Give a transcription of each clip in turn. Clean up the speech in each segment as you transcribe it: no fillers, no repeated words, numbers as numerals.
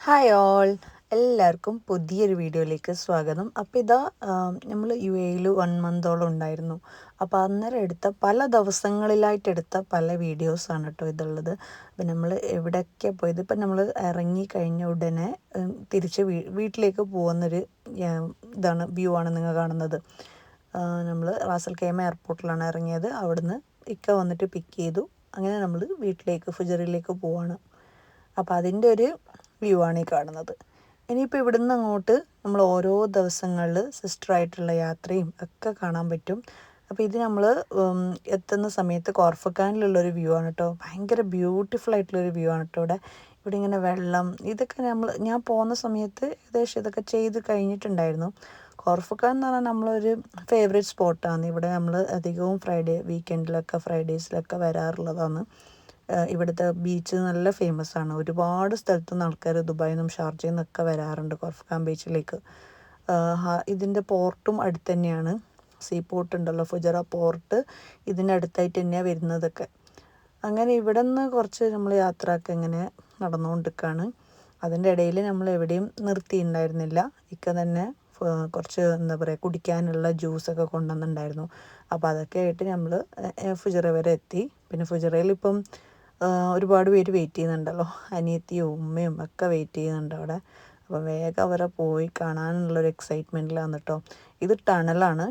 Hi all, എല്ലാവർക്കും പുതിയൊരു വീഡിയോയിലേക്ക് സ്വാഗതം. അപ്പോൾ ഇതാ നമ്മൾ UAE 1 മന്തോളം ഉണ്ടായിരുന്നു. അപ്പോൾ അന്നേരം എടുത്ത പല ദിവസങ്ങളിലായിട്ട് എടുത്ത പല വീഡിയോസാണ് കേട്ടോ ഇതുള്ളത്. അപ്പോൾ നമ്മൾ എവിടെയൊക്കെ പോയത്, ഇപ്പം നമ്മൾ ഇറങ്ങി കഴിഞ്ഞ ഉടനെ തിരിച്ച് വീട്ടിലേക്ക് പോകുന്നൊരു ഇതാണ് വ്യൂ ആണ് നിങ്ങൾ കാണുന്നത്. നമ്മൾ റാസൽ ഖൈമ എയർപോർട്ടിലാണ് ഇറങ്ങിയത്. അവിടുന്ന് ഇക്ക വന്നിട്ട് പിക്ക് ചെയ്തു. അങ്ങനെ നമ്മൾ വീട്ടിലേക്ക് ഫുജറിലേക്ക് പോവാണ്. അപ്പോൾ അതിൻ്റെ ഒരു വ്യൂ ആണ് ഈ കാണുന്നത്. ഇനിയിപ്പോൾ ഇവിടുന്ന് അങ്ങോട്ട് നമ്മൾ ഓരോ ദിവസങ്ങളിൽ സിസ്റ്ററായിട്ടുള്ള യാത്രയും ഒക്കെ കാണാൻ പറ്റും. അപ്പോൾ ഇത് നമ്മൾ എത്തുന്ന സമയത്ത് കോർഫക്കാനിലുള്ളൊരു വ്യൂ ആണ് കേട്ടോ. ഭയങ്കര ബ്യൂട്ടിഫുൾ ആയിട്ടുള്ളൊരു വ്യൂ ആണ് കേട്ടോ. ഇവിടെ ഇങ്ങനെ വെള്ളം, ഇതൊക്കെ ഞാൻ പോകുന്ന സമയത്ത് ഏകദേശം ഇതൊക്കെ ചെയ്ത് കഴിഞ്ഞിട്ടുണ്ടായിരുന്നു. കോർഫക്കാൻ എന്ന് പറഞ്ഞാൽ നമ്മളൊരു ഫേവറേറ്റ് സ്പോട്ടാണ്. ഇവിടെ നമ്മൾ അധികവും ഫ്രൈഡേസിലൊക്കെ വരാറുള്ളതാണ്. ഇവിടുത്തെ ബീച്ച് നല്ല ഫേമസ് ആണ്. ഒരുപാട് സ്ഥലത്തു നിന്ന് ആൾക്കാർ ദുബായിൽ നിന്നും ഷാർജയിൽ നിന്നൊക്കെ വരാറുണ്ട് കോർഫക്കാൻ ബീച്ചിലേക്ക്. ഇതിൻ്റെ പോർട്ടും അടുത്ത് തന്നെയാണ്. സീ പോർട്ട് ഉണ്ടല്ലോ, ഫുജറ പോർട്ട് ഇതിൻ്റെ അടുത്തായിട്ട് തന്നെയാണ് വരുന്നതൊക്കെ. അങ്ങനെ ഇവിടെ നിന്ന് കുറച്ച് നമ്മൾ യാത്രയൊക്കെ ഇങ്ങനെ നടന്നുകൊണ്ടിരിക്കുകയാണ്. അതിൻ്റെ ഇടയിൽ നമ്മൾ എവിടെയും നിർത്തിയിട്ടുണ്ടായിരുന്നില്ല. ഇക്ക തന്നെ കുറച്ച് എന്താ പറയുക കുടിക്കാനുള്ള ജ്യൂസൊക്കെ കൊണ്ടുവന്നിട്ടുണ്ടായിരുന്നു. അപ്പോൾ അതൊക്കെ ആയിട്ട് നമ്മൾ ഫുജറ വരെ എത്തി. പിന്നെ ഫുജറയിൽ ഇപ്പം ഒരുപാട് പേര് വെയിറ്റ് ചെയ്യുന്നുണ്ടല്ലോ. അനിയത്തിയും ഉമ്മയും ഒക്കെ വെയിറ്റ് ചെയ്യുന്നുണ്ട് അവിടെ. അപ്പോൾ വേഗം അവരെ പോയി കാണാനുള്ളൊരു എക്സൈറ്റ്മെൻറ്റിലാണ് കേട്ടോ. ഇത് ടണലാണ്.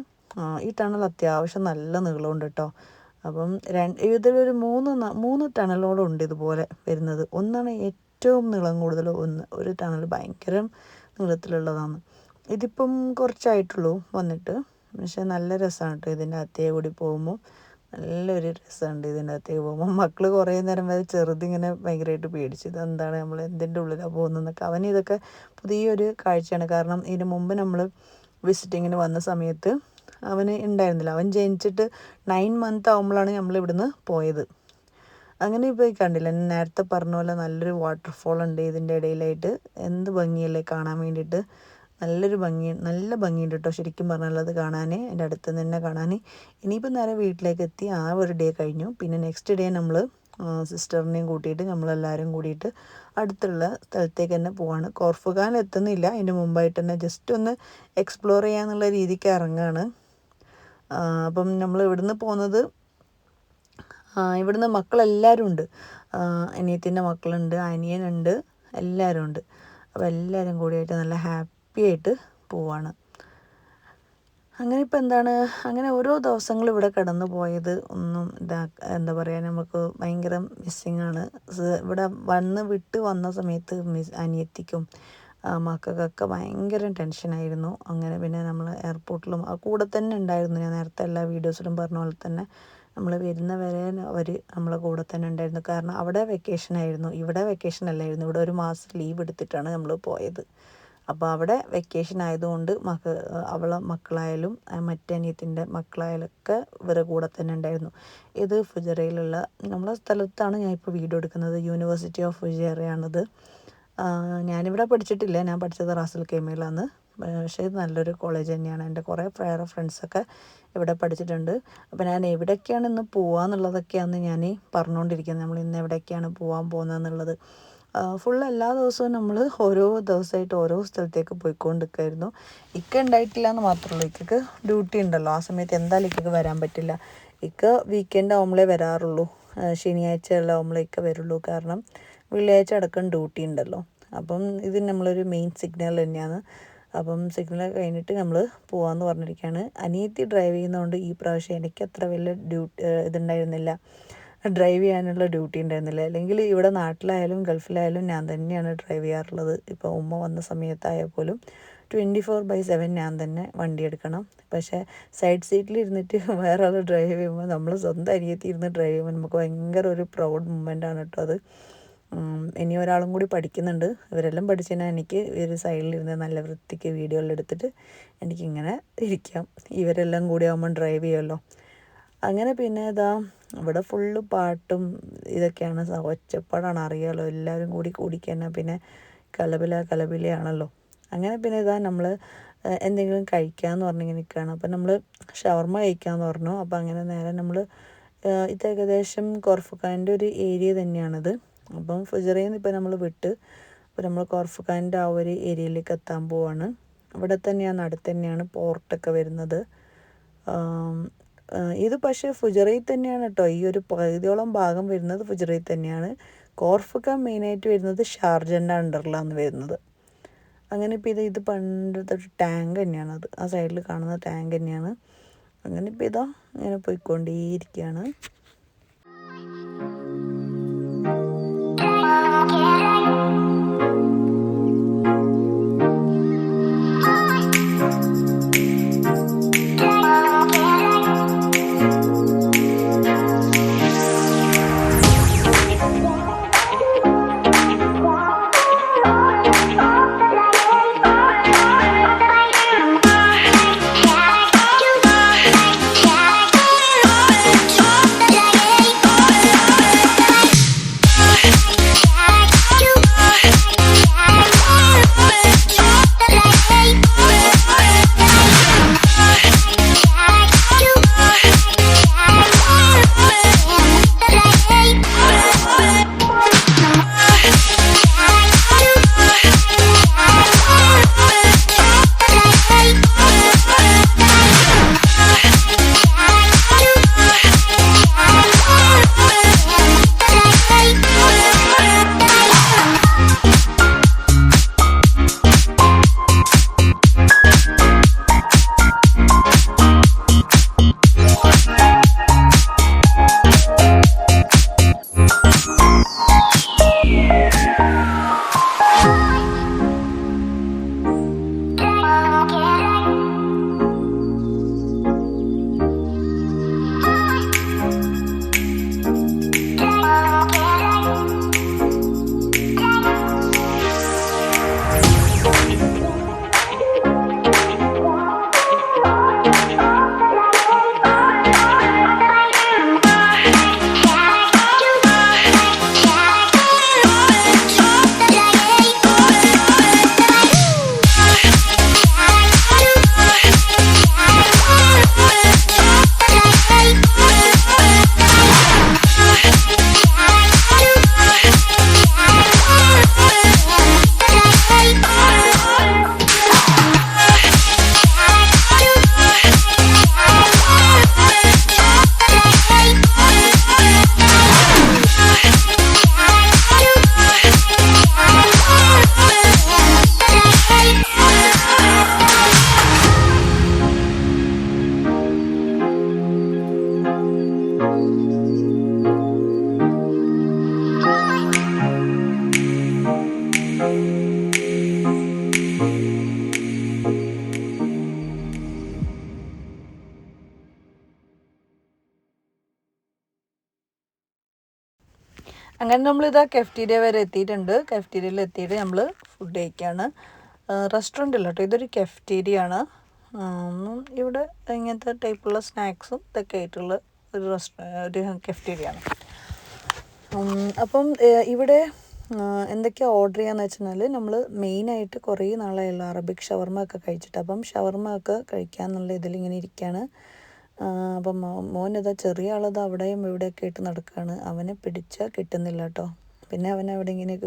ഈ ടണൽ അത്യാവശ്യം നല്ല നീളമുണ്ട് കേട്ടോ. അപ്പം ഇതിലൊരു മൂന്ന് ടണലോളം ഉണ്ട് ഇതുപോലെ വരുന്നത്. ഒന്നാണ് ഏറ്റവും നീളം കൂടുതൽ, ഒരു ടണൽ ഭയങ്കര നീളത്തിലുള്ളതാണ്. ഇതിപ്പം കുറച്ചായിട്ടുള്ളൂ വന്നിട്ട്. പക്ഷെ നല്ല രസമാണ് കേട്ടോ ഇതിൻ്റെ അകത്തേ കൂടി പോകുമ്പോൾ. നല്ലൊരു രസമുണ്ട് ഇതിൻ്റെ അകത്തേക്ക് പോകുമ്പോൾ. മക്കൾ കുറേ നേരം വരെ ചെറുതിങ്ങനെ ഭയങ്കരമായിട്ട് പേടിച്ചു, ഇതെന്താണ് നമ്മൾ എന്തിൻ്റെ ഉള്ളിലാണ് പോകുന്നതെന്നൊക്കെ. അവന് ഇതൊക്കെ പുതിയൊരു കാഴ്ചയാണ്. കാരണം ഇതിന് മുമ്പ് നമ്മൾ വിസിറ്റിങ്ങിന് വന്ന സമയത്ത് അവന് ഉണ്ടായിരുന്നില്ല. അവൻ ജനിച്ചിട്ട് 9 മന്ത് ആകുമ്പോഴാണ് നമ്മൾ ഇവിടുന്ന് പോയത്. അങ്ങനെ ഇപ്പോൾ കണ്ടില്ല, നേരത്തെ പറഞ്ഞ പോലെ നല്ലൊരു വാട്ടർഫോൾ ഉണ്ട് ഇതിൻ്റെ ഇടയിലായിട്ട്. എന്ത് ഭംഗിയല്ലേ കാണാൻ വേണ്ടിയിട്ട്. നല്ല ഭംഗിയുണ്ട് കേട്ടോ ശരിക്കും പറഞ്ഞാൽ അത് കാണാൻ, എൻ്റെ അടുത്ത് നിന്ന് തന്നെ കാണാൻ. ഇനിയിപ്പോൾ നേരെ വീട്ടിലേക്ക് എത്തി. ആ ഒരു ഡേ കഴിഞ്ഞു. പിന്നെ നെക്സ്റ്റ് ഡേ നമ്മൾ സിസ്റ്ററിനെയും കൂട്ടിയിട്ട് നമ്മളെല്ലാവരും കൂടിയിട്ട് അടുത്തുള്ള സ്ഥലത്തേക്ക് തന്നെ പോവാണ്. കോർഫുഖാൻ എത്തുന്നില്ല, അതിൻ്റെ മുമ്പായിട്ട് തന്നെ ജസ്റ്റ് ഒന്ന് എക്സ്പ്ലോർ ചെയ്യാന്നുള്ള രീതിക്ക് ഇറങ്ങുകയാണ്. അപ്പം നമ്മൾ ഇവിടുന്ന് പോകുന്നത്, ഇവിടുന്ന് മക്കളെല്ലാവരും ഉണ്ട്. അനിയത്തിൻ്റെ മക്കളുണ്ട്, അനിയനുണ്ട്, എല്ലാവരും ഉണ്ട്. അപ്പോൾ എല്ലാവരും കൂടിയായിട്ട് നല്ല ഹാപ്പി ആയിട്ട് പോവാണ്. അങ്ങനെ ഇപ്പോൾ എന്താണ്, അങ്ങനെ ഓരോ ദിവസങ്ങൾ ഇവിടെ കടന്നു പോയത് ഒന്നും എന്താ പറയുക, നമുക്ക് ഭയങ്കര മിസ്സിങ് ആണ്. ഇവിടെ വിട്ട് വന്ന സമയത്ത് അനിയത്തിക്കും മക്കൾക്കൊക്കെ ഭയങ്കര ടെൻഷനായിരുന്നു. അങ്ങനെ പിന്നെ നമ്മൾ എയർപോർട്ടിലും കൂടെ തന്നെ ഉണ്ടായിരുന്നു. ഞാൻ നേരത്തെ എല്ലാ വീഡിയോസിലും പറഞ്ഞ പോലെ തന്നെ നമ്മൾ വരുന്ന വരെ അവർ നമ്മളെ കൂടെ തന്നെ ഉണ്ടായിരുന്നു. കാരണം അവിടെ വെക്കേഷൻ ആയിരുന്നു, ഇവിടെ വെക്കേഷൻ അല്ലായിരുന്നു. ഇവിടെ ഒരു മാസം ലീവ് എടുത്തിട്ടാണ് നമ്മൾ പോയത്. അപ്പോൾ അവിടെ വെക്കേഷൻ ആയതുകൊണ്ട് അവളെ മക്കളായാലും മറ്റനിയത്തിൻ്റെ മക്കളായാലൊക്കെ ഇവരെ കൂടെ തന്നെ ഉണ്ടായിരുന്നു. ഇത് ഫുജറയിലുള്ള നമ്മളെ സ്ഥലത്താണ് ഞാനിപ്പോൾ വീഡിയോ എടുക്കുന്നത്. യൂണിവേഴ്സിറ്റി ഓഫ് ഫുജറയാണിത്. ഞാനിവിടെ പഠിച്ചിട്ടില്ല, ഞാൻ പഠിച്ചത് റാസൽ ഖൈമയിലാണ്. പക്ഷേ ഇത് നല്ലൊരു കോളേജ് തന്നെയാണ്. എൻ്റെ കുറേ ഫ്രണ്ട്സൊക്കെ ഇവിടെ പഠിച്ചിട്ടുണ്ട്. അപ്പോൾ ഞാൻ എവിടേക്കാണ് ഇന്ന് പോവാന്നുള്ളതൊക്കെയാണ് ഞാൻ പറഞ്ഞുകൊണ്ടിരിക്കുന്നത്. നമ്മൾ ഇന്ന് എവിടേക്കാണ് പോകാൻ പോകുന്നതെന്നുള്ളത്. എല്ലാ ദിവസവും നമ്മൾ ഓരോ ദിവസമായിട്ട് ഓരോ സ്ഥലത്തേക്ക് പോയിക്കൊണ്ടിരിക്കുമായിരുന്നു. ഇക്ക ഉണ്ടായിട്ടില്ല എന്ന് മാത്രമേ ഉള്ളൂ. ഇക്കക്ക് ഡ്യൂട്ടി ഉണ്ടല്ലോ, ആ സമയത്ത് എന്തായാലും ഇക്കക്ക് വരാൻ പറ്റില്ല. ഇക്ക വീക്കെൻഡ് ആകുമ്പോഴേ വരാറുള്ളൂ. ശനിയാഴ്ച ആകുമ്പോഴേ ഇക്ക വരുള്ളൂ. കാരണം വെള്ളിയാഴ്ച അടക്കം ഡ്യൂട്ടി ഉണ്ടല്ലോ. അപ്പം ഇത് നമ്മളൊരു മെയിൻ സിഗ്നൽ തന്നെയാണ്. അപ്പം സിഗ്നൽ കഴിഞ്ഞിട്ട് നമ്മൾ പോകാമെന്ന് പറഞ്ഞിരിക്കുകയാണ്. അനിയത്തി ഡ്രൈവ് ചെയ്യുന്നതുകൊണ്ട് ഈ പ്രാവശ്യം എനിക്ക് അത്ര വലിയ ഇതുണ്ടായിരുന്നില്ല, ഡ്രൈവ് ചെയ്യാനുള്ള ഡ്യൂട്ടി ഉണ്ടായിരുന്നില്ല. അല്ലെങ്കിൽ ഇവിടെ നാട്ടിലായാലും ഗൾഫിലായാലും ഞാൻ തന്നെയാണ് ഡ്രൈവ് ചെയ്യാറുള്ളത്. ഇപ്പോൾ ഉമ്മ വന്ന സമയത്തായാൽ പോലും 24/7 ഞാൻ തന്നെ വണ്ടി എടുക്കണം. പക്ഷേ സൈഡ് സീറ്റിൽ ഇരുന്നിട്ട് വേറെ ആൾ ഡ്രൈവ് ചെയ്യുമ്പോൾ, നമ്മൾ സ്വന്തം അനിയത്തി ഇരുന്ന് ഡ്രൈവ് ചെയ്യുമ്പോൾ നമുക്ക് ഭയങ്കര ഒരു പ്രൗഡ് മൊമെൻ്റ് ആണ് കേട്ടോ അത്. ഇനി ഒരാളും കൂടി പഠിക്കുന്നുണ്ട്. ഇവരെല്ലാം പഠിച്ചതിനാൽ എനിക്ക് ഒരു സൈഡിലിരുന്ന് നല്ല വൃത്തിക്ക് വീഡിയോയിലെടുത്തിട്ട് എനിക്കിങ്ങനെ ഇരിക്കാം. ഇവരെല്ലാം കൂടി ആകുമ്പോൾ ഡ്രൈവ് ചെയ്യുമല്ലോ. അങ്ങനെ പിന്നെ ഇതാ ഇവിടെ ഫുള്ള് പാട്ടും ഇതൊക്കെയാണ്, ഒച്ചപ്പാടാണ്, അറിയാമല്ലോ. എല്ലാവരും കൂടിക്കഴിഞ്ഞാൽ പിന്നെ കലപിലയാണല്ലോ. അങ്ങനെ പിന്നെ ഇതാ നമ്മൾ എന്തെങ്കിലും കഴിക്കാമെന്ന് പറഞ്ഞിങ്ങനെ നിൽക്കുകയാണ്. അപ്പം നമ്മൾ ഷവർമ്മ കഴിക്കാമെന്ന് പറഞ്ഞു. അപ്പോൾ അങ്ങനെ നേരെ നമ്മൾ ഇത് ഏകദേശം കോർഫുഖാൻ്റെ ഒരു ഏരിയ തന്നെയാണിത്. അപ്പം ഫുജറയിൽ നിന്ന് ഇപ്പോൾ നമ്മൾ വിട്ട് അപ്പോൾ നമ്മൾ കോർഫുഖാൻ്റെ ആ ഒരു ഏരിയയിലേക്ക് എത്താൻ പോവാണ്. ഇവിടെ തന്നെയാണ്, അടുത്ത് തന്നെയാണ് പോർട്ടൊക്കെ വരുന്നത്. ഇത് പക്ഷേ ഫുജറയിൽ തന്നെയാണ് കേട്ടോ. ഈ ഒരു പകുതിയോളം ഭാഗം വരുന്നത് ഫുജറയിൽ തന്നെയാണ്. കോർഫുഖാൻ മെയിനായിട്ട് വരുന്നത് ഷാർജൻ്റെ അണ്ടറിലാണ് വരുന്നത്. അങ്ങനെ ഇപ്പോൾ ഇത് പണ്ടത്തെ ഒരു ടാങ്ക് തന്നെയാണ്, അത് ആ സൈഡിൽ കാണുന്ന ടാങ്ക് തന്നെയാണ്. അങ്ങനെ ഇപ്പോൾ ഇതാ ഇങ്ങനെ പോയിക്കൊണ്ടേയിരിക്കുകയാണ്. അങ്ങനെ നമ്മളിതാ കഫറ്റീരിയ വരെ എത്തിയിട്ടുണ്ട്. കഫറ്റീരിയയിൽ എത്തിയിട്ട് നമ്മൾ ഫുഡ് കഴിക്കുകയാണ്. റെസ്റ്റോറൻ്റ് അല്ല കേട്ടോ, ഇതൊരു കഫറ്റീരിയ ആണ്. ഇവിടെ ഇങ്ങനത്തെ ടൈപ്പുള്ള സ്നാക്സും ഇതൊക്കെ ആയിട്ടുള്ള ഒരു കഫറ്റീരിയ ആണ്. അപ്പം ഇവിടെ എന്തൊക്കെയാണ് ഓർഡർ ചെയ്യാന്ന് വെച്ചാൽ, നമ്മൾ മെയിനായിട്ട് കുറേ നാളായുള്ള അറബിക് ഷവർമ ഒക്കെ കഴിച്ചിട്ട്, അപ്പം ഷവർമ ഒക്കെ കഴിക്കാമെന്നുള്ള ഇതിലിങ്ങനെ ഇരിക്കുകയാണ്. അപ്പം മോനിതാ ചെറിയ ആളത് അവിടെയും ഇവിടെയൊക്കെ ഇട്ട് നടക്കുകയാണ്. അവനെ പിടിച്ചാൽ കിട്ടുന്നില്ല കേട്ടോ. പിന്നെ അവൻ അവിടെ ഇങ്ങനെയൊക്കെ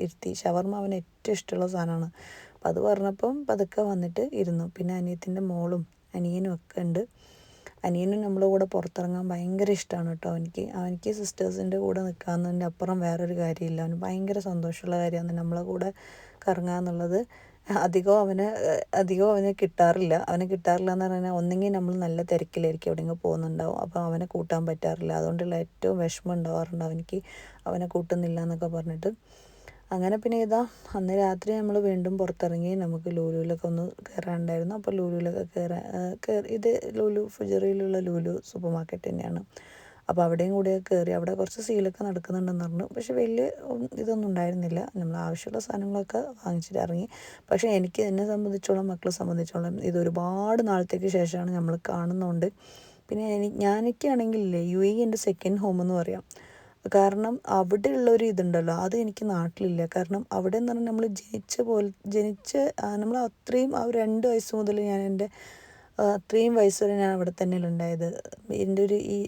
ഇരുത്തി. ഷവർമ അവന് ഏറ്റവും ഇഷ്ടമുള്ള സാധനമാണ്. അപ്പം അത് പറഞ്ഞപ്പം പതുക്കെ വന്നിട്ട് ഇരുന്നു. പിന്നെ അനിയത്തിൻ്റെ മോളും അനിയനും ഒക്കെ ഉണ്ട്. അനിയനും നമ്മളെ കൂടെ പുറത്തിറങ്ങാൻ ഭയങ്കര ഇഷ്ടമാണ് കേട്ടോ. അവനിക്ക് സിസ്റ്റേഴ്സിൻ്റെ കൂടെ നിൽക്കാമെന്നതിൻ്റെ അപ്പുറം വേറൊരു കാര്യമില്ല. അവന് ഭയങ്കര സന്തോഷമുള്ള കാര്യമാണ് നമ്മളെ കൂടെ കറങ്ങുക എന്നുള്ളത്. അധികം അവന് കിട്ടാറില്ല എന്ന് പറഞ്ഞാൽ, ഒന്നെങ്കിൽ നമ്മൾ നല്ല തിരക്കിലായിരിക്കും എവിടെയെങ്കിലും പോകുന്നുണ്ടാവും, അപ്പോൾ അവനെ കൂട്ടാൻ പറ്റാറില്ല. അതുകൊണ്ടുള്ള ഏറ്റവും വിഷമം ഉണ്ടാവാറുണ്ട് അവനിക്ക്, അവനെ കൂട്ടുന്നില്ല എന്നൊക്കെ പറഞ്ഞിട്ട്. അങ്ങനെ പിന്നെ അന്ന് രാത്രി നമ്മൾ വീണ്ടും പുറത്തിറങ്ങി. നമുക്ക് ലൂലുവിലൊക്കെ ഒന്ന് കയറാനുണ്ടായിരുന്നു. അപ്പോൾ ലൂലുവിലൊക്കെ ഇത് ഫുജറയിലുള്ള ലൂലു സൂപ്പർ മാർക്കറ്റ് തന്നെയാണ്. അപ്പോൾ അവിടെയും കൂടെ കയറി. അവിടെ കുറച്ച് സീലൊക്കെ നടക്കുന്നുണ്ടെന്ന് പറഞ്ഞു. പക്ഷേ വലിയ ഇതൊന്നും ഉണ്ടായിരുന്നില്ല. നമ്മൾ ആവശ്യമുള്ള സാധനങ്ങളൊക്കെ വാങ്ങിച്ചിട്ട് ഇറങ്ങി. പക്ഷേ എന്നെ സംബന്ധിച്ചോളം, മക്കളെ സംബന്ധിച്ചോളം ഇത് ഒരുപാട് നാളത്തേക്ക് ശേഷമാണ് നമ്മൾ കാണുന്നതുകൊണ്ട്. പിന്നെ ഞാനൊക്കെയാണെങ്കിലില്ലേ, UAE എൻ്റെ സെക്കൻഡ് ഹോം എന്ന് പറയാം. കാരണം അവിടെ ഉള്ളൊരു ഇതുണ്ടല്ലോ, അത് എനിക്ക് നാട്ടിലില്ല. കാരണം അവിടെ എന്ന് പറഞ്ഞാൽ നമ്മൾ നമ്മൾ അത്രയും ആ 2 വയസ്സ് മുതൽ അത്രയും വയസ്സ് വരെ ഞാൻ അവിടെ തന്നെയല്ല ഉണ്ടായത്.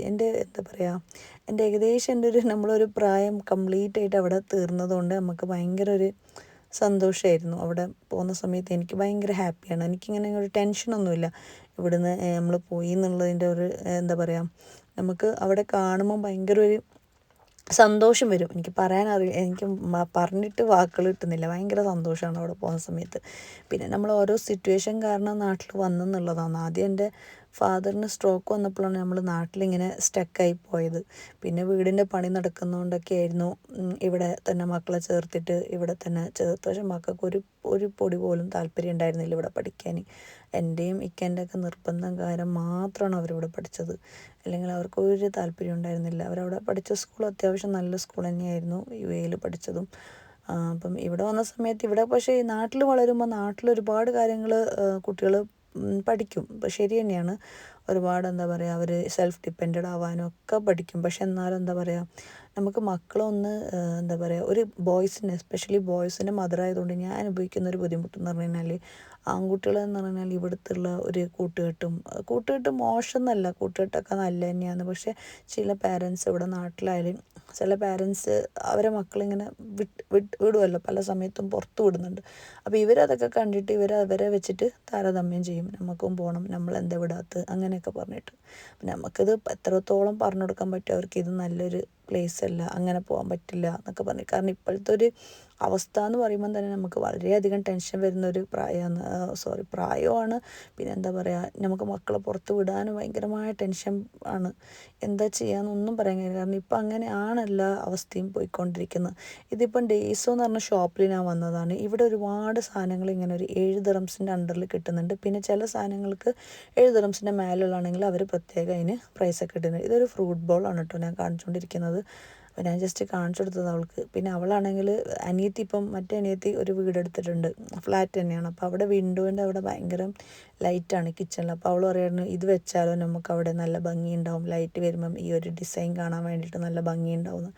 എൻ്റെ എന്താ പറയുക, എൻ്റെ ഏകദേശം നമ്മളൊരു പ്രായം കംപ്ലീറ്റ് ആയിട്ട് അവിടെ തീർന്നതുകൊണ്ട് നമുക്ക് ഭയങ്കര ഒരു സന്തോഷമായിരുന്നു. അവിടെ പോകുന്ന സമയത്ത് എനിക്ക് ഭയങ്കര ഹാപ്പിയാണ്. എനിക്കിങ്ങനെ ഒരു ടെൻഷനൊന്നുമില്ല. ഇവിടുന്ന് നമ്മൾ പോയി എന്നുള്ളതിൻ്റെ ഒരു എന്താ പറയുക, നമുക്ക് അവിടെ കാണുമ്പോൾ ഭയങ്കര ഒരു സന്തോഷം വരും. എനിക്ക് എനിക്ക് പറഞ്ഞിട്ട് വാക്കുകൾ കിട്ടുന്നില്ല. ഭയങ്കര സന്തോഷമാണ് അവിടെ പോകുന്ന സമയത്ത്. പിന്നെ നമ്മൾ ഓരോ സിറ്റുവേഷൻ കാരണം നാട്ടിൽ വന്നെന്നുള്ളതാണ്. ആദ്യം എൻ്റെ ഫാദറിന് സ്ട്രോക്ക് വന്നപ്പോഴാണ് നമ്മൾ നാട്ടിലിങ്ങനെ സ്റ്റക്കായി പോയത്. പിന്നെ വീടിൻ്റെ പണി നടക്കുന്നതുകൊണ്ടൊക്കെ ആയിരുന്നു ഇവിടെ തന്നെ മക്കളെ ചേർത്തിട്ട് ഇവിടെ തന്നെ ചേർത്ത്. പക്ഷേ മക്കൾക്ക് ഒരു പൊടി പോലും താല്പര്യം ഉണ്ടായിരുന്നില്ല ഇവിടെ പഠിക്കാൻ. എൻ്റെയും ഇക്കേൻ്റെ ഒക്കെ നിർബന്ധം കാരണം മാത്രമാണ് അവരിവിടെ പഠിച്ചത്. അല്ലെങ്കിൽ അവർക്ക് ഒരു താല്പര്യം ഉണ്ടായിരുന്നില്ല. അവരവിടെ പഠിച്ച സ്കൂൾ അത്യാവശ്യം നല്ല സ്കൂൾ തന്നെയായിരുന്നു, UAE പഠിച്ചതും. അപ്പം ഇവിടെ വന്ന സമയത്ത് ഇവിടെ പക്ഷേ നാട്ടിൽ വളരുമ്പോൾ നാട്ടിലൊരുപാട് കാര്യങ്ങൾ കുട്ടികൾ പഠിക്കും. ഇപ്പം ശരി തന്നെയാണ്. ഒരുപാട് എന്താ പറയുക, അവർ സെൽഫ് ഡിപ്പെൻഡഡ് ആവാനും ഒക്കെ പഠിക്കും. പക്ഷെ എന്നാലും എന്താ പറയുക, നമുക്ക് മക്കളൊന്ന് എന്താ പറയുക, ഒരു ബോയ്സിന് എസ്പെഷ്യലി ബോയ്സിൻ്റെ മദറായതുകൊണ്ട് ഞാൻ അനുഭവിക്കുന്ന ഒരു ബുദ്ധിമുട്ടെന്ന് പറഞ്ഞു കഴിഞ്ഞാൽ, ആൺകുട്ടികളെന്ന് പറഞ്ഞാൽ ഇവിടുത്തുള്ള ഒരു കൂട്ടുകെട്ട് മോശം എന്നല്ല, കൂട്ടുകെട്ടൊക്കെ നല്ല തന്നെയാണ്. പക്ഷേ ചില പാരൻസ് ഇവിടെ നാട്ടിലായാലും ചില പാരൻസ് അവരെ മക്കളിങ്ങനെ വിടുമല്ലോ, പല സമയത്തും പുറത്ത് വിടുന്നുണ്ട്. അപ്പോൾ ഇവരതൊക്കെ കണ്ടിട്ട് അവരെ വെച്ചിട്ട് താരതമ്യം ചെയ്യും. നമുക്കും പോകണം, നമ്മളെന്താ വിടാത്തത് അങ്ങനെയൊക്കെ പറഞ്ഞിട്ട്. നമുക്കിത് എത്രത്തോളം പറഞ്ഞു കൊടുക്കാൻ പറ്റും അവർക്ക്, ഇത് നല്ലൊരു പ്ലേസ് അല്ല, അങ്ങനെ പോകാൻ പറ്റില്ല എന്നൊക്കെ പറഞ്ഞു. കാരണം ഇപ്പോഴത്തെ ഒരു അവസ്ഥ എന്ന് പറയുമ്പോൾ തന്നെ നമുക്ക് വളരെയധികം ടെൻഷൻ വരുന്നൊരു പ്രായമാണ്. പിന്നെ എന്താ പറയുക, നമുക്ക് മക്കളെ പുറത്ത് വിടാനും ഭയങ്കരമായ ടെൻഷൻ ആണ്. എന്താ ചെയ്യാന്നൊന്നും പറയാൻ കഴിയില്ല. കാരണം ഇപ്പം അങ്ങനെയാണ് എല്ലാ അവസ്ഥയും പോയിക്കൊണ്ടിരിക്കുന്നത്. ഇതിപ്പം ഡേയ്സോ എന്ന് പറഞ്ഞ ഷോപ്പിൽ ഞാൻ വന്നതാണ്. ഇവിടെ ഒരുപാട് സാധനങ്ങൾ ഇങ്ങനെ ഒരു 7 ദിറംസിൻ്റെ അണ്ടറിൽ കിട്ടുന്നുണ്ട്. പിന്നെ ചില സാധനങ്ങൾക്ക് 7 ദിറംസിൻ്റെ മേലുള്ളതാണെങ്കിൽ അവർ പ്രത്യേകം അതിന് പ്രൈസൊക്കെ ഇടുന്നുണ്ട്. ഇതൊരു ഫ്രൂട്ട് ബോളാണ് കേട്ടോ ഞാൻ കാണിച്ചുകൊണ്ടിരിക്കുന്നത്. അപ്പോൾ ഞാൻ ജസ്റ്റ് കാണിച്ചു കൊടുത്തത് അവൾക്ക്. പിന്നെ അവളാണെങ്കിൽ മറ്റേ അനിയത്തി ഒരു വീടെടുത്തിട്ടുണ്ട്, ഫ്ലാറ്റ് തന്നെയാണ്. അപ്പോൾ അവിടെ വിൻഡോൻ്റെ അവിടെ ഭയങ്കര ലൈറ്റാണ് കിച്ചണിൽ. അപ്പോൾ അവൾ പറയുന്നു ഇത് വെച്ചാലോ നമുക്ക് അവിടെ നല്ല ഭംഗിയുണ്ടാവും, ലൈറ്റ് വരുമ്പം ഈ ഒരു ഡിസൈൻ കാണാൻ വേണ്ടിയിട്ട് നല്ല ഭംഗിയുണ്ടാവും.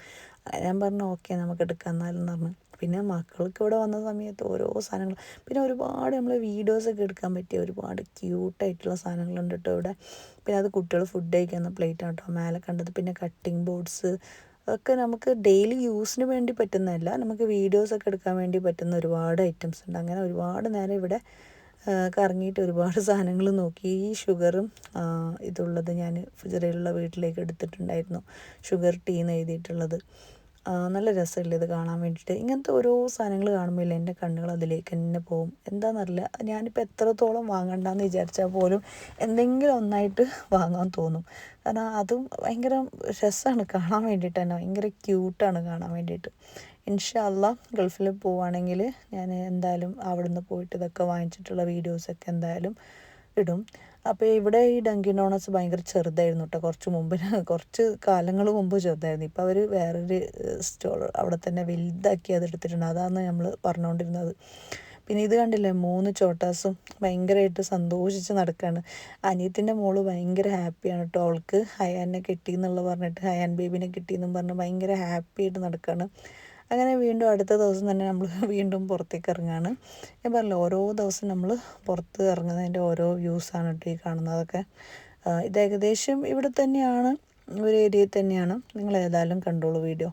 ഞാൻ പറഞ്ഞു ഓക്കെ നമുക്ക് എടുക്കാം എന്നാലെന്ന് പറഞ്ഞു. പിന്നെ മക്കൾക്ക് ഇവിടെ വന്ന സമയത്ത് ഓരോ സാധനങ്ങൾ, പിന്നെ ഒരുപാട് നമ്മൾ വീഡിയോസൊക്കെ എടുക്കാൻ പറ്റിയ ഒരുപാട് ക്യൂട്ടായിട്ടുള്ള സാധനങ്ങളുണ്ട് കേട്ടോ ഇവിടെ. പിന്നെ അത് കുട്ടികൾ ഫുഡ് കഴിക്കുന്ന പ്ലേറ്റാണ് കേട്ടോ മേലെ കണ്ടത്. പിന്നെ കട്ടിങ് ബോർഡ്സ് ഒക്കെ നമുക്ക് ഡെയിലി യൂസിന് വേണ്ടി പറ്റുന്നതല്ല, നമുക്ക് വീഡിയോസൊക്കെ എടുക്കാൻ വേണ്ടി പറ്റുന്ന ഒരുപാട് ഐറ്റംസ് ഉണ്ട്. അങ്ങനെ ഒരുപാട് നേരം ഇവിടെ കറങ്ങിയിട്ട് ഒരുപാട് സാധനങ്ങൾ നോക്കി. ഈ ഷുഗറും ഇതുള്ളത് ഞാൻ ഫുജറയിലുള്ള വീട്ടിലേക്ക് എടുത്തിട്ടുണ്ടായിരുന്നു, ഷുഗർ ടീ എന്ന് എഴുതിയിട്ടുള്ളത്. നല്ല രസമില്ല ഇത് കാണാൻ വേണ്ടിയിട്ട്. ഇങ്ങനത്തെ ഓരോ സാധനങ്ങൾ കാണുമ്പോൾ എൻ്റെ കണ്ണുകൾ അതിലേക്ക് തന്നെ പോകും. എന്താണെന്നറിയില്ല, ഞാനിപ്പോൾ എത്രത്തോളം വാങ്ങണ്ടെന്ന് വിചാരിച്ചാൽ പോലും എന്തെങ്കിലും ഒന്നായിട്ട് വാങ്ങാൻ തോന്നും. കാരണം അതും ഭയങ്കര രസമാണ് കാണാൻ വേണ്ടിയിട്ട് തന്നെ, ഭയങ്കര ക്യൂട്ടാണ് കാണാൻ വേണ്ടിയിട്ട്. ഇൻഷാ അല്ലാഹ് ഗൾഫിൽ പോവുകയാണെങ്കിൽ ഞാൻ എന്തായാലും അവിടെ നിന്ന് പോയിട്ട് ഇതൊക്കെ വാങ്ങിച്ചിട്ടുള്ള വീഡിയോസൊക്കെ എന്തായാലും ഇടും. അപ്പോൾ ഇവിടെ ഈ ഡങ്കിൻ ഡോണറ്റ്സ് ഭയങ്കര ചെറുതായിരുന്നു കേട്ടോ, കുറച്ച് കാലങ്ങൾ മുമ്പ് ചെറുതായിരുന്നു. ഇപ്പോൾ അവർ വേറൊരു സ്റ്റോൾ അവിടെ തന്നെ വലുതാക്കി അത് എടുത്തിട്ടുണ്ട്. അതാണ് നമ്മൾ പറഞ്ഞുകൊണ്ടിരുന്നത്. പിന്നെ ഇത് കണ്ടില്ലേ, 3 ചോട്ടാസും ഭയങ്കരമായിട്ട് സന്തോഷിച്ച് നടക്കുകയാണ്. അനിയത്തിൻ്റെ മോള് ഭയങ്കര ഹാപ്പിയാണ് കേട്ടോ. അവൾക്ക് ഹയാനെ കിട്ടിയെന്നുള്ള പറഞ്ഞിട്ട്, ഹയാൻ ബേബിനെ കിട്ടിയെന്നും പറഞ്ഞ് ഭയങ്കര ഹാപ്പിയായിട്ട് നടക്കുകയാണ്. അങ്ങനെ വീണ്ടും അടുത്ത ദിവസം തന്നെ നമ്മൾ വീണ്ടും പുറത്തേക്ക് ഇറങ്ങുകയാണ്. ഞാൻ പറഞ്ഞില്ല, ഓരോ ദിവസം നമ്മൾ പുറത്ത് ഇറങ്ങുന്നതിൻ്റെ ഓരോ വ്യൂസാണ് കേട്ടോ ഈ കാണുന്നതൊക്കെ. ഇത് ഏകദേശം ഇവിടെ തന്നെയാണ്, ഒരു ഏരിയയിൽ തന്നെയാണ്. നിങ്ങൾ ഏതായാലും കണ്ടോളൂ വീഡിയോ.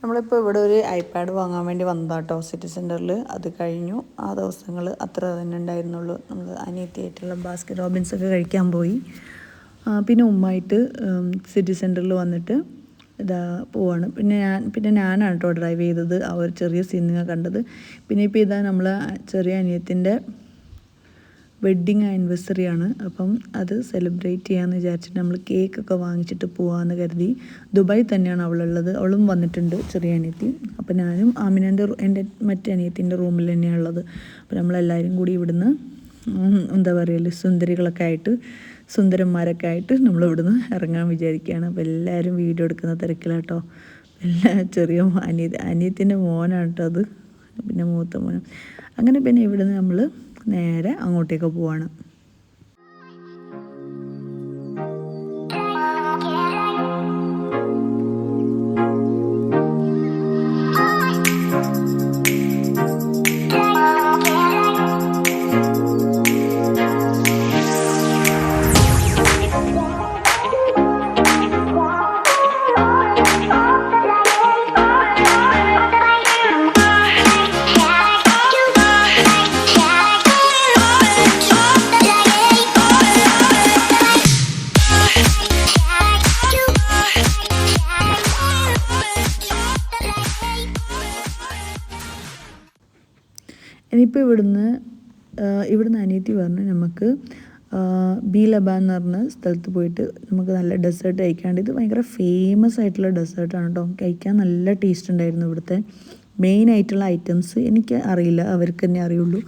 നമ്മളിപ്പോൾ ഇവിടെ ഒരു ഐപാഡ് വാങ്ങാൻ വേണ്ടി വന്നതാട്ടോ സിറ്റി സെൻറ്ററിൽ. അത് കഴിഞ്ഞു. ആ ദിവസങ്ങൾ അത്ര തന്നെ ഉണ്ടായിരുന്നുള്ളൂ. നമ്മൾ അനിയത്തിയായിട്ടുള്ള ബാസ്കറ്റ് റോബിൻസൊക്കെ കഴിക്കാൻ പോയി. പിന്നെ ഉമ്മായിട്ട് സിറ്റി സെൻറ്ററിൽ വന്നിട്ട് ഇതാ പോവാണ്. പിന്നെ ഞാനാണ് കേട്ടോ ഡ്രൈവ് ചെയ്തത്. ആ ഒരു ചെറിയ സീനിങ് കണ്ടത്. പിന്നെ ഇപ്പോൾ ഇതാ നമ്മൾ ചെറിയ അനിയത്തിൻ്റെ വെഡ്ഡിങ് ആനിവേഴ്സറി ആണ്. അപ്പം അത് സെലിബ്രേറ്റ് ചെയ്യാമെന്ന് വിചാരിച്ചിട്ട് നമ്മൾ കേക്കൊക്കെ വാങ്ങിച്ചിട്ട് പോകാമെന്ന് കരുതി. ദുബായ് തന്നെയാണ് അവളുള്ളത്. അവളും വന്നിട്ടുണ്ട്, ചെറിയ അനിയത്തി. അപ്പം ഞാനും എൻ്റെ മറ്റേ അനിയത്തിൻ്റെ റൂമിൽ തന്നെയാണ് ഉള്ളത്. അപ്പോൾ നമ്മളെല്ലാവരും കൂടി ഇവിടുന്ന് എന്താ പറയുക സുന്ദരികളൊക്കെ ആയിട്ട് സുന്ദരന്മാരൊക്കെ ആയിട്ട് നമ്മളിവിടുന്ന് ഇറങ്ങാൻ വിചാരിക്കുകയാണ്. അപ്പോൾ എല്ലാവരും വീഡിയോ എടുക്കുന്ന തിരക്കിലാട്ടോ. ചെറിയ അനിയത്തിൻ്റെ മോനാണ് കേട്ടോ അത്, പിന്നെ മൂത്ത മോനും. അങ്ങനെ പിന്നെ ഇവിടുന്ന് നമ്മൾ നേരെ അങ്ങോട്ടേക്ക് പോവാണ്. ഇനിയിപ്പോൾ ഇവിടുന്ന് അനിയത്തി പറഞ്ഞു നമുക്ക് ബി ലബാൻ എന്ന് പറഞ്ഞ സ്ഥലത്ത് പോയിട്ട് നമുക്ക് നല്ല ഡെസേർട്ട് കഴിക്കാണ്ട്. ഇത് ഭയങ്കര ഫേമസ് ആയിട്ടുള്ള ഡെസേർട്ടാണ് കേട്ടോ. കഴിക്കാൻ നല്ല ടേസ്റ്റ് ഉണ്ടായിരുന്നു. ഇവിടുത്തെ മെയിൻ ആയിട്ടുള്ള ഐറ്റംസ് എനിക്ക് അറിയില്ല, അവർക്ക് തന്നെ അറിയുള്ളൂ.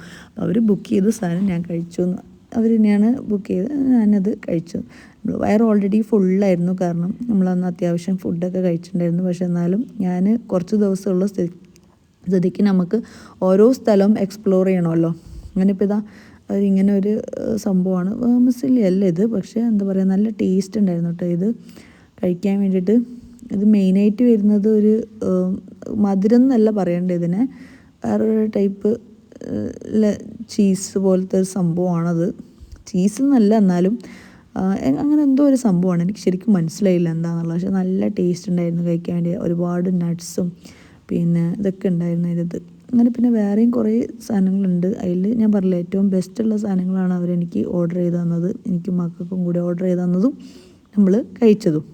അവർ ബുക്ക് ചെയ്ത സാധനം ഞാൻ കഴിച്ചു. അവർ തന്നെയാണ് ബുക്ക് ചെയ്ത്, ഞാനത് കഴിച്ചു. വയർ ഓൾറെഡി ഫുള്ളായിരുന്നു, കാരണം നമ്മളന്ന് അത്യാവശ്യം ഫുഡൊക്കെ കഴിച്ചിട്ടുണ്ടായിരുന്നു. പക്ഷെ എന്നാലും ഞാൻ കുറച്ച് ദിവസമുള്ള സ്ഥിതിക്ക് നമുക്ക് ഓരോ സ്ഥലവും എക്സ്പ്ലോർ ചെയ്യണമല്ലോ. അങ്ങനെ ഇപ്പോൾ ഇതാ ഇങ്ങനെ ഒരു സംഭവമാണ്. വേമസിലി അല്ല ഇത്, പക്ഷേ എന്താ പറയുക നല്ല ടേസ്റ്റ് ഉണ്ടായിരുന്നു കേട്ടോ ഇത് കഴിക്കാൻ വേണ്ടിയിട്ട്. ഇത് മെയിനായിട്ട് വരുന്നത് ഒരു മധുരം എന്നല്ല പറയേണ്ടത് ഇതിനെ, വേറൊരു ടൈപ്പ് ചീസ് പോലത്തെ ഒരു സംഭവമാണത്. ചീസ് എന്നല്ല, എന്നാലും അങ്ങനെ എന്തോ ഒരു സംഭവമാണ്. എനിക്ക് ശരിക്കും മനസ്സിലായില്ല എന്താണെന്നുള്ളത്. പക്ഷേ നല്ല ടേസ്റ്റ് ഉണ്ടായിരുന്നു കഴിക്കാൻ വേണ്ടി. ഒരുപാട് നട്ട്സും പിന്നെ ഇതൊക്കെ ഉണ്ടായിരുന്നു ഇതിനകത്ത്. അങ്ങനെ പിന്നെ വേറെയും കുറേ സാധനങ്ങളുണ്ട്. അതിൽ ഞാൻ പറഞ്ഞില്ല, ഏറ്റവും ബെസ്റ്റുള്ള സാധനങ്ങളാണ് അവരെനിക്ക് ഓർഡർ ചെയ്ത് തന്നത്. എനിക്കും മക്കൾക്കും കൂടി ഓർഡർ ചെയ്ത് തന്നതും നമ്മൾ കഴിച്ചതും.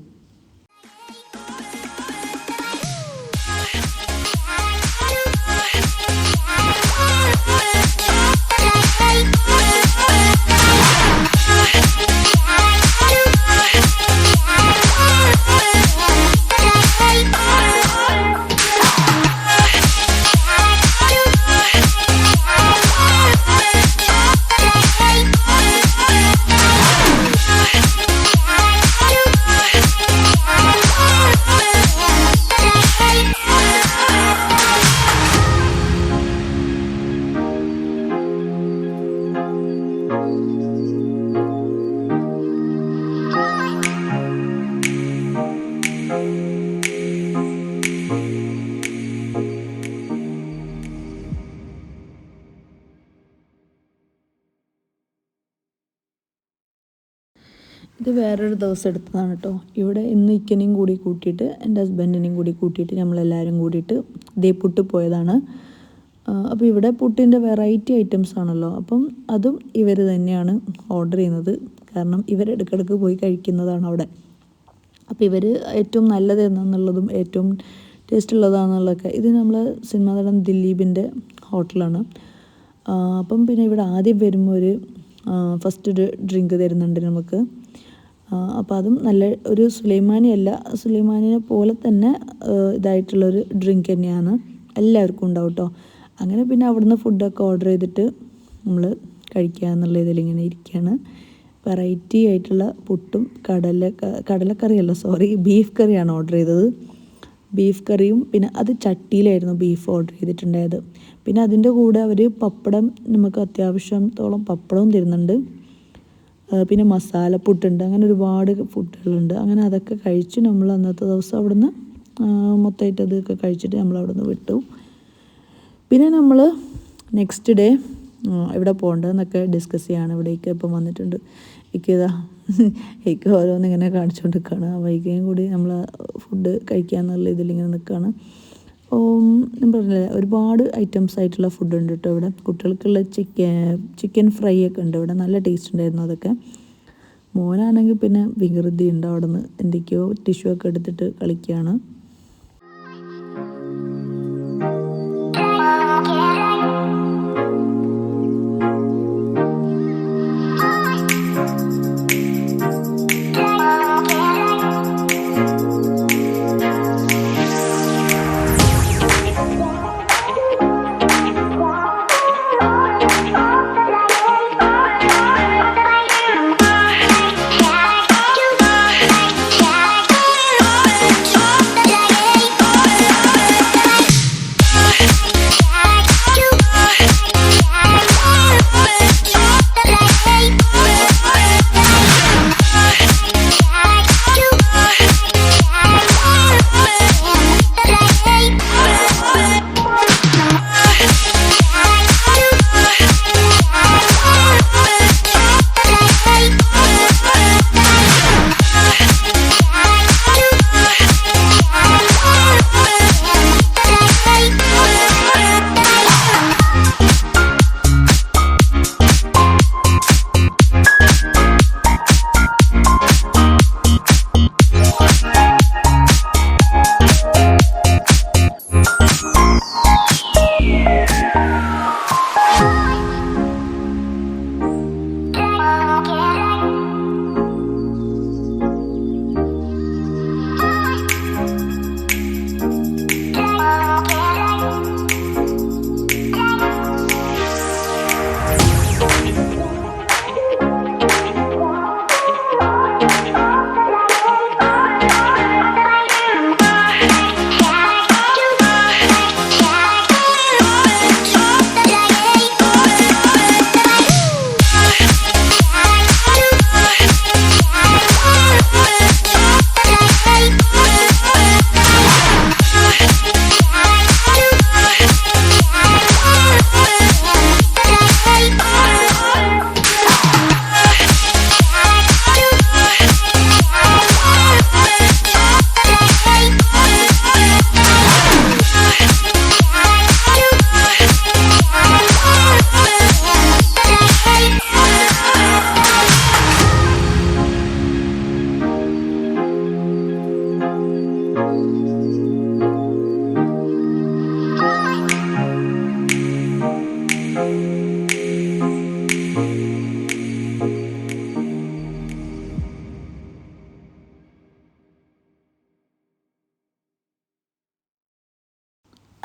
ഇത് വേറൊരു ദിവസം എടുത്തതാണ് കേട്ടോ. ഇവിടെ ഇന്ന് ഇക്കനെയും കൂടി കൂട്ടിയിട്ട് എൻ്റെ ഹസ്ബൻഡിനെയും കൂടി കൂട്ടിയിട്ട് നമ്മളെല്ലാവരും കൂടിയിട്ട് ദേ പുട്ട് പോയതാണ്. അപ്പോൾ ഇവിടെ പുട്ടിൻ്റെ വെറൈറ്റി ഐറ്റംസ് ആണല്ലോ. അപ്പം അതും ഇവർ തന്നെയാണ് ഓർഡർ ചെയ്യുന്നത്, കാരണം ഇവർ ഇടയ്ക്കിടയ്ക്ക് പോയി കഴിക്കുന്നതാണ് അവിടെ. അപ്പോൾ ഇവർ ഏറ്റവും നല്ലത് എന്നുള്ളതും ഏറ്റവും ടേസ്റ്റ് ഉള്ളതാണെന്നുള്ളതൊക്കെ. ഇത് നമ്മൾ സിനിമാ നടൻ ദിലീപിൻ്റെ ഹോട്ടലാണ്. അപ്പം പിന്നെ ഇവിടെ ആദ്യം വരുമ്പോൾ ഫസ്റ്റ് ഒരു ഡ്രിങ്ക് തരുന്നുണ്ട് നമുക്ക്. അപ്പോൾ അതും നല്ല ഒരു സുലൈമാനിയെ പോലെ തന്നെ ഇതായിട്ടുള്ളൊരു ഡ്രിങ്ക് തന്നെയാണ്. എല്ലാവർക്കും ഉണ്ടാവും കേട്ടോ. അങ്ങനെ പിന്നെ അവിടുന്ന് ഫുഡൊക്കെ ഓർഡർ ചെയ്തിട്ട് നമ്മൾ കഴിക്കുക എന്നുള്ള ഇതിലിങ്ങനെ ഇരിക്കുകയാണ്. വെറൈറ്റി ആയിട്ടുള്ള പുട്ടും ബീഫ് കറിയാണ് ഓർഡർ ചെയ്തത്. ബീഫ് കറിയും പിന്നെ അത് ചട്ടിയിലായിരുന്നു ബീഫ് ഓർഡർ ചെയ്തിട്ടുണ്ടായത്. പിന്നെ അതിൻ്റെ കൂടെ അവർ പപ്പടം, നമുക്ക് അത്യാവശ്യത്തോളം പപ്പടവും തരുന്നുണ്ട്. പിന്നെ മസാലപ്പുട്ടുണ്ട്, അങ്ങനെ ഒരുപാട് ഫുഡുകളുണ്ട്. അങ്ങനെ അതൊക്കെ കഴിച്ച് നമ്മൾ അന്നത്തെ ദിവസം അവിടുന്ന് മൊത്തമായിട്ട് അതൊക്കെ കഴിച്ചിട്ട് നമ്മൾ അവിടുന്ന് വിട്ടു. പിന്നെ നമ്മൾ നെക്സ്റ്റ് ഡേ ഇവിടെ പോകേണ്ടതെന്നൊക്കെ ഡിസ്കസ് ചെയ്യാണ്. ഇവിടേക്ക് ഇപ്പം വന്നിട്ടുണ്ട്. എനിക്ക് ഓരോന്നിങ്ങനെ കാണിച്ചുകൊണ്ട് നിൽക്കുകയാണ്. വൈകിയും കൂടി നമ്മൾ ഫുഡ് കഴിക്കാന്നുള്ള ഇതിലിങ്ങനെ നിൽക്കുകയാണ്. ഞാൻ പറഞ്ഞില്ലേ ഒരുപാട് ഐറ്റംസ് ആയിട്ടുള്ള ഫുഡ് ഉണ്ട് കേട്ടോ ഇവിടെ. കുട്ടികൾക്കുള്ള ചിക്കൻ ഫ്രൈ ഒക്കെ ഉണ്ട് ഇവിടെ. നല്ല ടേസ്റ്റ് ഉണ്ടായിരുന്നു അതൊക്കെ. മോനാണെങ്കിൽ പിന്നെ വികൃതി ഉണ്ട്. അവിടെ നിന്ന് എന്തൊക്കെയോ ടിഷ്യൂ ഒക്കെ എടുത്തിട്ട് കളിക്കുകയാണ്.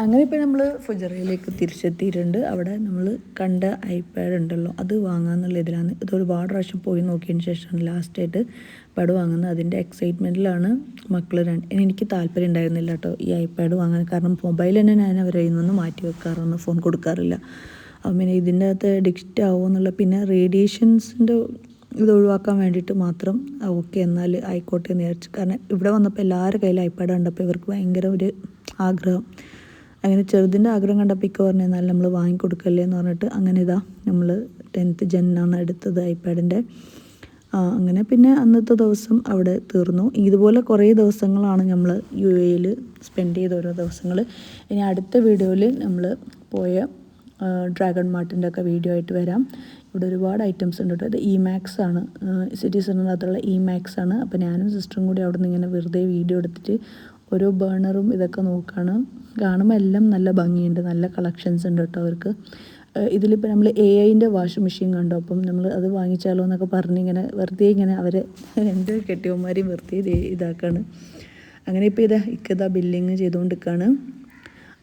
അങ്ങനെ ഇപ്പോൾ നമ്മൾ ഫുജറയിലേക്ക് തിരിച്ചെത്തിയിട്ടുണ്ട്. അവിടെ നമ്മൾ കണ്ട ഐപാഡ് ഉണ്ടല്ലോ അത് വാങ്ങാമെന്നുള്ള ഇതിലാണ്. ഇത് ഒരുപാട് പ്രാവശ്യം പോയി നോക്കിയതിന് ശേഷമാണ് ലാസ്റ്റായിട്ട് ഐപാഡ് വാങ്ങുന്നത്. അതിൻ്റെ എക്സൈറ്റ്മെൻറ്റിലാണ് മക്കൾ എനിക്ക് താല്പര്യം ഉണ്ടായിരുന്നില്ല കേട്ടോ ഈ ഐപാഡ് വാങ്ങാൻ. കാരണം മൊബൈൽ തന്നെ ഞാൻ അവരെ നിന്ന് മാറ്റി വെക്കാറൊന്നും ഫോൺ കൊടുക്കാറില്ല. അപ്പം പിന്നെ ഇതിൻ്റെ അകത്ത് ഡിക്റ്റ് ആവുമോ എന്നുള്ള, പിന്നെ റേഡിയേഷൻസിൻ്റെ ഇത് ഒഴിവാക്കാൻ വേണ്ടിയിട്ട് മാത്രം ഓക്കെ എന്നാൽ ആയിക്കോട്ടെ എന്ന് വിചാരിച്ചു. കാരണം ഇവിടെ വന്നപ്പോൾ എല്ലാവരുടെ കയ്യിൽ ഐപാഡ് കണ്ടപ്പോൾ ഇവർക്ക് ഭയങ്കര ഒരു ആഗ്രഹം. അങ്ങനെ ചെറുതിൻ്റെ ആഗ്രഹം കണ്ടപ്പോൾ ഇക്ക പറഞ്ഞു എന്നാൽ നമ്മൾ വാങ്ങിക്കൊടുക്കല്ലേ എന്ന് പറഞ്ഞിട്ട് അങ്ങനെ ഇതാ നമ്മൾ 10th Gen ആണ് എടുത്തത് ഐപാഡിൻ്റെ. അങ്ങനെ പിന്നെ അന്നത്തെ ദിവസം അവിടെ തീർന്നു. ഇതുപോലെ കുറേ ദിവസങ്ങളാണ് നമ്മൾ UAE സ്പെൻഡ് ചെയ്ത ഓരോ ദിവസങ്ങൾ. ഇനി അടുത്ത വീഡിയോയിൽ നമ്മൾ പോയ ഡ്രാഗൺ മാർട്ടിൻ്റെ ഒക്കെ വീഡിയോ ആയിട്ട് വരാം. ഇവിടെ ഒരുപാട് ഐറ്റംസ് ഉണ്ട് കേട്ടോ. ഇത് ഇമാക്സ് ആണ്, സിറ്റി സെൻറ്ററിനകത്തുള്ള ഇമാക്സ് ആണ്. അപ്പോൾ ഞാനും സിസ്റ്ററും കൂടി അവിടെ നിന്ന് ഇങ്ങനെ വെറുതെ വീഡിയോ എടുത്തിട്ട് ഓരോ ബേണറും ഇതൊക്കെ നോക്കുകയാണ്. കാണുമ്പോൾ എല്ലാം നല്ല ഭംഗിയുണ്ട്, നല്ല കളക്ഷൻസ് ഉണ്ട് കേട്ടോ അവർക്ക്. ഇതിലിപ്പോൾ നമ്മൾ AI-ൻ്റെ വാഷിംഗ് മെഷീൻ കണ്ടു. അപ്പം നമ്മൾ അത് വാങ്ങിച്ചാലോ എന്നൊക്കെ പറഞ്ഞിങ്ങനെ വെറുതെ ഇങ്ങനെ അവരെ രണ്ട് കെട്ടിയവന്മാരെയും വെറുതെ ഇതാക്കാണ്. അങ്ങനെ ഇപ്പോൾ ഇക്കതാ ബില്ലിങ് ചെയ്തുകൊണ്ടിരിക്കുകയാണ്.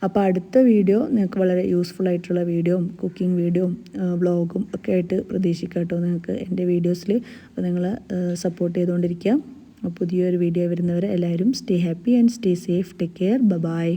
അപ്പോൾ അടുത്ത വീഡിയോ നിങ്ങൾക്ക് വളരെ യൂസ്ഫുൾ ആയിട്ടുള്ള വീഡിയോയും കുക്കിംഗ് വീഡിയോയും വ്ളോഗും ഒക്കെ ആയിട്ട് പ്രതീക്ഷിക്കാം കേട്ടോ നിങ്ങൾക്ക് എൻ്റെ വീഡിയോസിൽ. അപ്പോൾ നിങ്ങൾ സപ്പോർട്ട് ചെയ്തുകൊണ്ടിരിക്കുക. പുതിയൊരു വീഡിയോ വരുന്നവരെ എല്ലാവരും stay happy and stay safe. Take care. By.